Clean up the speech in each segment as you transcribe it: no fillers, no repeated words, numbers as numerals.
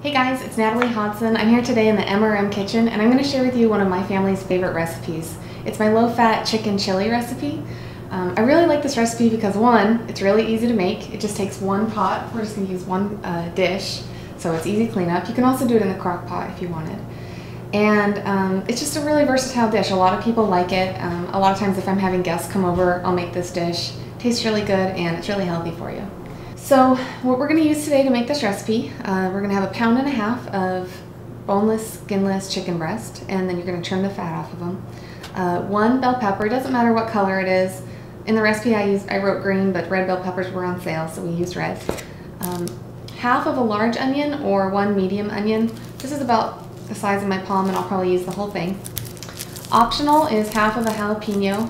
Hey guys, it's Natalie Hodson. I'm here today in the MRM kitchen and I'm going to share with you one of my family's favorite recipes. It's my low-fat chicken chili recipe. I really like this recipe because one, it's really easy to make. It just takes one pot. We're just going to use one dish, so it's easy cleanup. You can also do it in the crock pot if you wanted. And it's just a really versatile dish. A lot of people like it. A lot of times if I'm having guests come over, I'll make this dish. It tastes really good and it's really healthy for you. So what we're going to use today to make this recipe, we're going to have 1.5 pounds of boneless, skinless chicken breast, and then you're going to trim the fat off of them. 1 bell pepper, it doesn't matter what color it is. In the recipe I wrote green, but red bell peppers were on sale, so we used red. Half of a large onion or 1 medium onion. This is about the size of my palm and I'll probably use the whole thing. Optional is half of a jalapeno.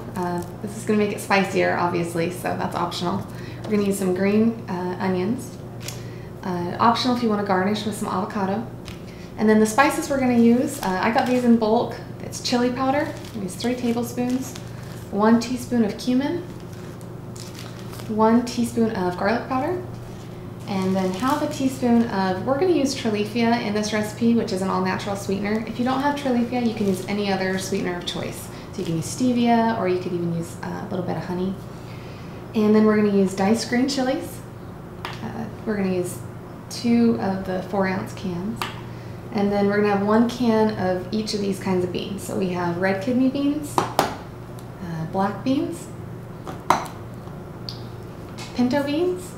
This is going to make it spicier, obviously, so that's optional. We're going to use some green onions. Optional if you want to garnish with some avocado. And then the spices we're going to use, I got these in bulk. It's chili powder. I'm going to use 3 tablespoons. 1 teaspoon of cumin. 1 teaspoon of garlic powder. And then half a teaspoon of, we're going to use Treleafia in this recipe, which is an all-natural sweetener. If you don't have Treleafia, you can use any other sweetener of choice. So you can use stevia, or you could even use a little bit of honey. And then we're going to use diced green chilies. We're going to use 2 of the 4-ounce cans. And then we're going to have 1 can of each of these kinds of beans. So we have red kidney beans, black beans, pinto beans.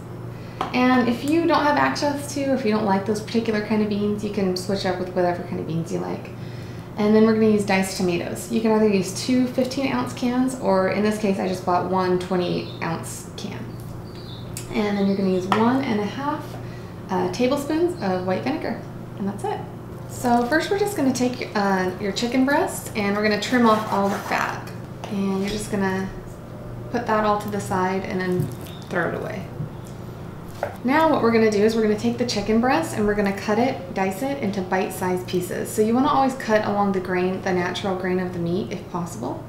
And if you don't have access to, or if you don't like those particular kind of beans, you can switch up with whatever kind of beans you like. And then we're going to use diced tomatoes. You can either use 2 15-ounce cans, or in this case I just bought 1 28-ounce can. And then you're going to use 1.5 tablespoons of white vinegar, and that's it. So first we're just going to take your chicken breast and we're going to trim off all the fat. And you're just going to put that all to the side and then throw it away. Now what we're going to do is we're going to take the chicken breast and we're going to cut it, dice it into bite-sized pieces. So you want to always cut along the grain, the natural grain of the meat if possible.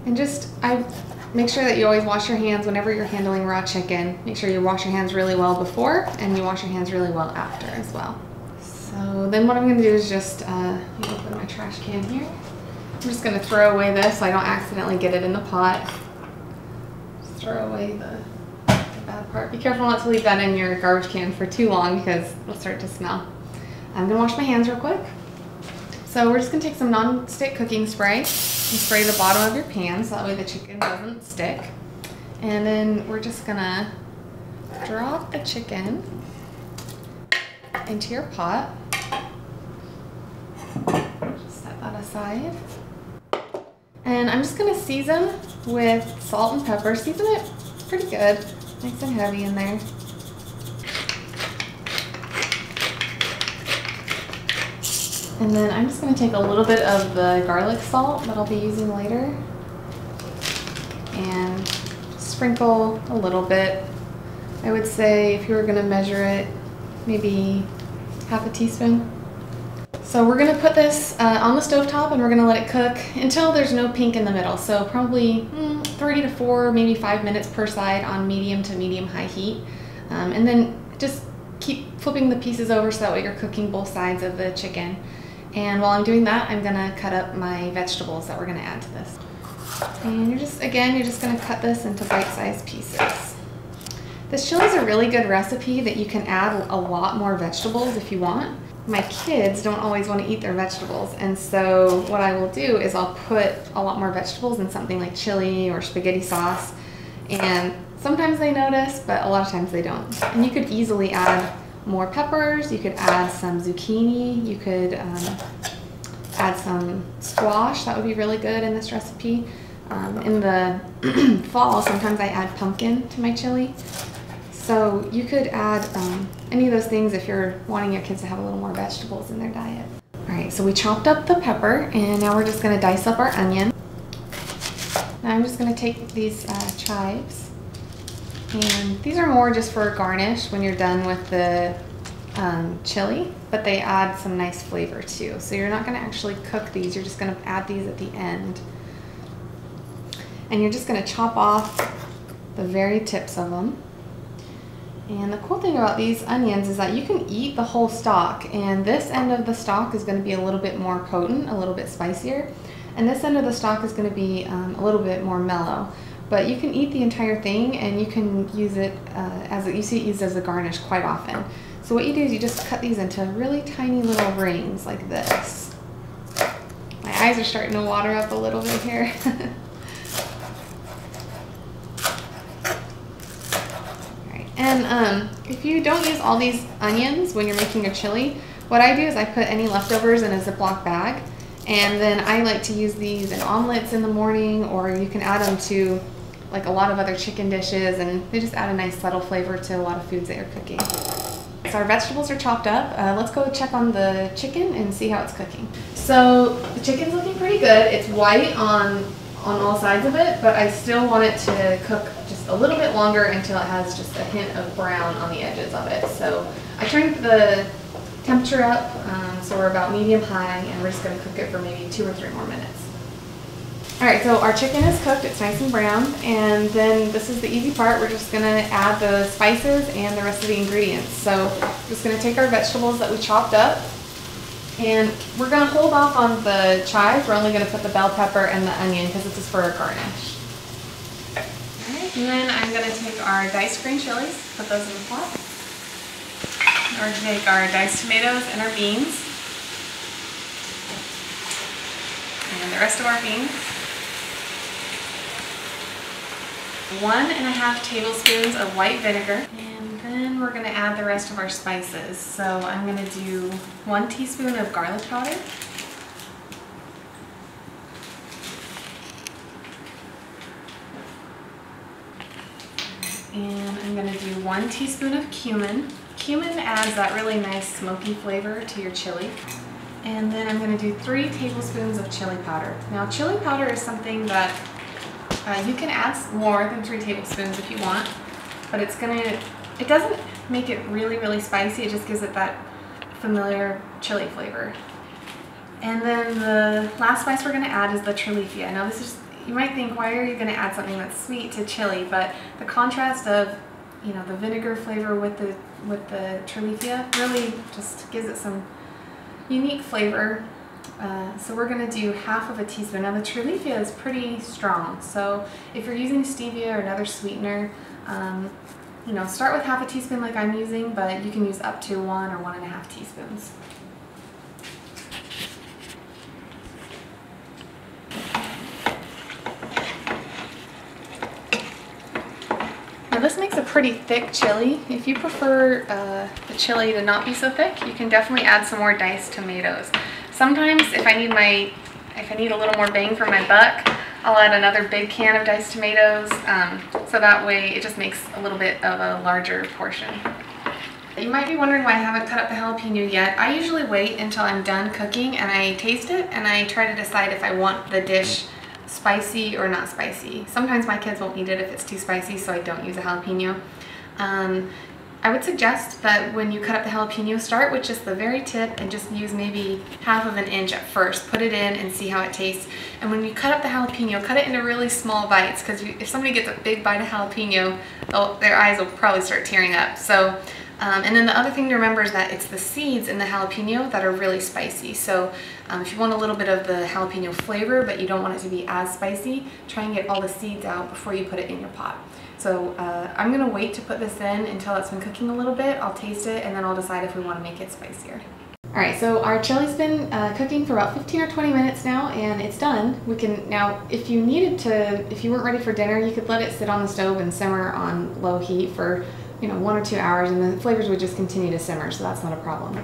And I make sure that you always wash your hands whenever you're handling raw chicken. Make sure you wash your hands really well before and you wash your hands really well after as well. So then what I'm going to do is just, let me open my trash can here. I'm just going to throw away this so I don't accidentally get it in the pot. Just throw away the bad part. Be careful not to leave that in your garbage can for too long because it'll start to smell. I'm going to wash my hands real quick. So we're just going to take some non-stick cooking spray and spray the bottom of your pan so that way the chicken doesn't stick. And then we're just going to drop the chicken into your pot. Just set that aside. And I'm just going to season with salt and pepper. Season it pretty good. Nice and heavy in there. And then I'm just going to take a little bit of the garlic salt that I'll be using later and sprinkle a little bit. I would say if you were going to measure it, maybe half a teaspoon. So we're going to put this on the stovetop and we're going to let it cook until there's no pink in the middle. So probably 3 to 4, maybe 5 minutes per side on medium to medium-high heat. And then just keep flipping the pieces over so that way you're cooking both sides of the chicken. And while I'm doing that, I'm going to cut up my vegetables that we're going to add to this. And you're just going to cut this into bite-sized pieces. This chili is a really good recipe that you can add a lot more vegetables if you want. My kids don't always want to eat their vegetables, and so what I will do is I'll put a lot more vegetables in something like chili or spaghetti sauce, and sometimes they notice, but a lot of times they don't. And you could easily add more peppers, you could add some zucchini, you could add some squash. That would be really good in this recipe. In the fall, sometimes I add pumpkin to my chili. So you could add any of those things if you're wanting your kids to have a little more vegetables in their diet. All right, so we chopped up the pepper and now we're just gonna dice up our onion. Now I'm just gonna take these chives, and these are more just for garnish when you're done with the chili, but they add some nice flavor too. So you're not gonna actually cook these, you're just gonna add these at the end. And you're just gonna chop off the very tips of them. And the cool thing about these onions is that you can eat the whole stalk, and this end of the stalk is going to be a little bit more potent, a little bit spicier, and this end of the stalk is going to be a little bit more mellow. But you can eat the entire thing, and you can use it you see it used as a garnish quite often. So what you do is you just cut these into really tiny little rings like this. My eyes are starting to water up a little bit here. And if you don't use all these onions when you're making a chili, what I do is I put any leftovers in a Ziploc bag, and then I like to use these in omelets in the morning, or you can add them to like a lot of other chicken dishes, and they just add a nice subtle flavor to a lot of foods that you're cooking. So our vegetables are chopped up. Let's go check on the chicken and see how it's cooking. So the chicken's looking pretty good. It's white on all sides of it, but I still want it to cook just a little bit longer until it has just a hint of brown on the edges of it. So I turned the temperature up, so we're about medium-high, and we're just going to cook it for maybe 2 or 3 more minutes. Alright, so our chicken is cooked, it's nice and brown, and then this is the easy part. We're just going to add the spices and the rest of the ingredients. So we're just going to take our vegetables that we chopped up, and we're going to hold off on the chives. We're only going to put the bell pepper and the onion because this is for a garnish. Alright, and then I'm going to take our diced green chilies, put those in the pot. We're going to take our diced tomatoes and our beans, and the rest of our beans. 1½ tablespoons of white vinegar, and then we're going to add the rest of our spices. So I'm going to do 1 teaspoon of garlic powder, and I'm going to do 1 teaspoon of cumin. Cumin adds that really nice smoky flavor to your chili. And then I'm going to do 3 tablespoons of chili powder. Now chili powder is something that you can add more than 3 tablespoons if you want, but it doesn't make it really spicy. It just gives it that familiar chili flavor. And then the last spice we're going to add is the Treleafia. Now this is, you might think, why are you going to add something that's sweet to chili? But the contrast of, you know, the vinegar flavor with the Treleafia really just gives it some unique flavor. So we're going to do ½ teaspoon. Now the Treleafia is pretty strong, so if you're using stevia or another sweetener, you know, start with ½ teaspoon like I'm using, but you can use up to 1 or 1½ teaspoons. Now this makes a pretty thick chili. If you prefer the chili to not be so thick, you can definitely add some more diced tomatoes. Sometimes if I need a little more bang for my buck, I'll add another big can of diced tomatoes, so that way it just makes a little bit of a larger portion. You might be wondering why I haven't cut up the jalapeno yet. I usually wait until I'm done cooking and I taste it and I try to decide if I want the dish spicy or not spicy. Sometimes my kids won't eat it if it's too spicy, so I don't use a jalapeno. I would suggest that when you cut up the jalapeno, start with just the very tip and just use maybe ½ inch at first. Put it in and see how it tastes. And when you cut up the jalapeno, cut it into really small bites, because if somebody gets a big bite of jalapeno, their eyes will probably start tearing up. So, and then the other thing to remember is that it's the seeds in the jalapeno that are really spicy. So if you want a little bit of the jalapeno flavor, but you don't want it to be as spicy, try and get all the seeds out before you put it in your pot. So I'm going to wait to put this in until it's been cooking a little bit. I'll taste it and then I'll decide if we want to make it spicier. Alright, so our chili's been cooking for about 15 or 20 minutes now, and it's done. We can now, if you weren't ready for dinner, you could let it sit on the stove and simmer on low heat for 1 or 2 hours, and the flavors would just continue to simmer, so that's not a problem.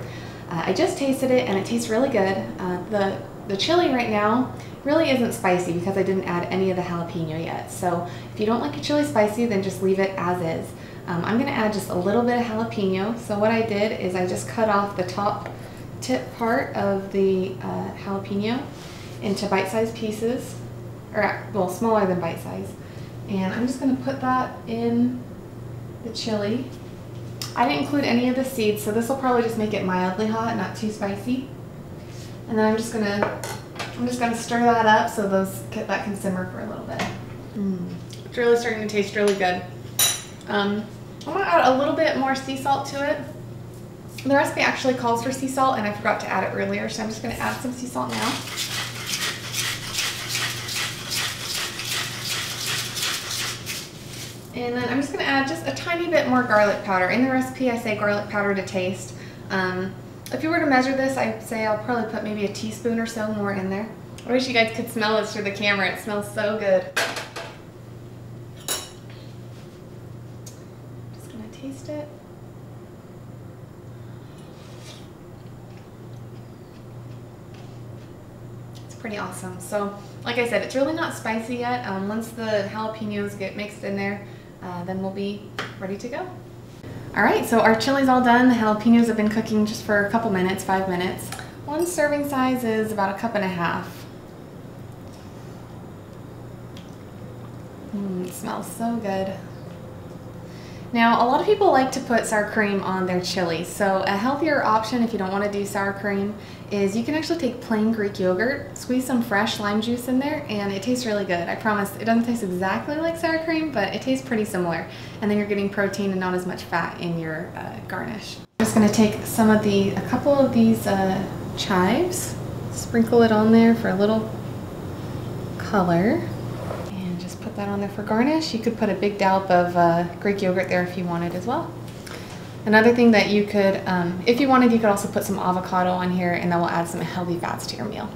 I just tasted it and it tastes really good. The chili right now really isn't spicy because I didn't add any of the jalapeno yet. So if you don't like your chili spicy, then just leave it as is. I'm going to add just a little bit of jalapeno. So what I did is I just cut off the top tip part of the jalapeno into bite-sized pieces, or well, smaller than bite-size. And I'm just going to put that in the chili. I didn't include any of the seeds, so this will probably just make it mildly hot, not too spicy. And then I'm just gonna stir that up so that can simmer for a little bit. It's really starting to taste really good. I'm gonna add a little bit more sea salt to it. The recipe actually calls for sea salt and I forgot to add it earlier, so I'm just gonna add some sea salt now. And then I'm just gonna add just a tiny bit more garlic powder. In the recipe, I say garlic powder to taste. If you were to measure this, I'd say I'll probably put maybe a teaspoon or so more in there. I wish you guys could smell this through the camera. It smells so good. Just gonna taste it. It's pretty awesome. So, like I said, it's really not spicy yet. Once the jalapenos get mixed in there, then we'll be ready to go. All right, so our chili's all done. The jalapenos have been cooking just for a couple minutes, 5 minutes. One serving size is about 1.5 cups. It smells so good. Now, a lot of people like to put sour cream on their chili. So a healthier option if you don't want to do sour cream is you can actually take plain Greek yogurt, squeeze some fresh lime juice in there, and it tastes really good. I promise it doesn't taste exactly like sour cream, but it tastes pretty similar. And then you're getting protein and not as much fat in your garnish. I'm just going to take a couple of these chives, sprinkle it on there for a little color. Put that on there for garnish. You could put a big dollop of Greek yogurt there if you wanted as well. Another thing that you could, if you wanted, you could also put some avocado on here, and that will add some healthy fats to your meal.